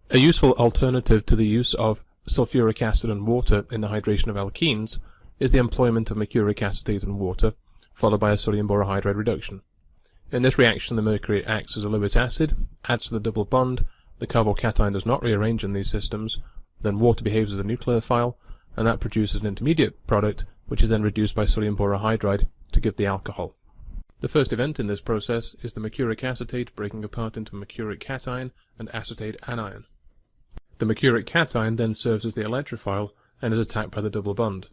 A useful alternative to the use of sulfuric acid and water in the hydration of alkenes is the employment of mercuric acetate and water, followed by a sodium borohydride reduction. In this reaction, the mercury acts as a Lewis acid, adds to the double bond, the carbocation does not rearrange in these systems, then water behaves as a nucleophile, and that produces an intermediate product, which is then reduced by sodium borohydride to give the alcohol. The first event in this process is the mercuric acetate breaking apart into mercuric cation and acetate anion. The mercuric cation then serves as the electrophile and is attacked by the double bond,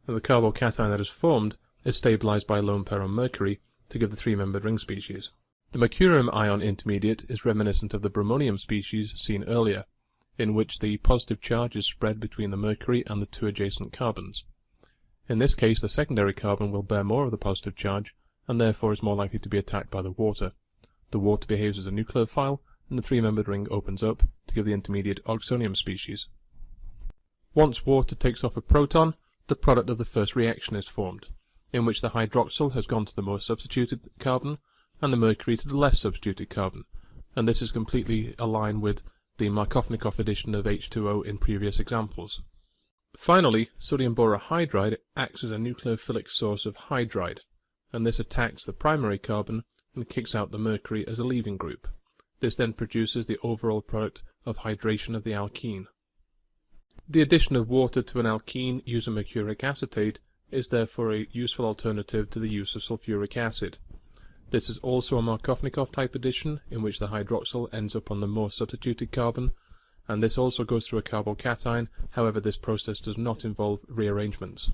and the carbocation that is formed is stabilized by a lone pair on mercury to give the three-membered ring species. The mercurium ion intermediate is reminiscent of the bromonium species seen earlier, in which the positive charge is spread between the mercury and the two adjacent carbons. In this case, the secondary carbon will bear more of the positive charge, and therefore is more likely to be attacked by the water. The water behaves as a nucleophile, and the three-membered ring opens up to give the intermediate oxonium species. Once water takes off a proton, the product of the first reaction is formed, in which the hydroxyl has gone to the more substituted carbon, and the mercury to the less substituted carbon, and this is completely aligned with the Markovnikov addition of H2O in previous examples. Finally, sodium borohydride acts as a nucleophilic source of hydride, and this attacks the primary carbon and kicks out the mercury as a leaving group. This then produces the overall product of hydration of the alkene. The addition of water to an alkene using mercuric acetate is therefore a useful alternative to the use of sulfuric acid. This is also a Markovnikov type addition in which the hydroxyl ends up on the more substituted carbon, and this also goes through a carbocation, however this process does not involve rearrangements.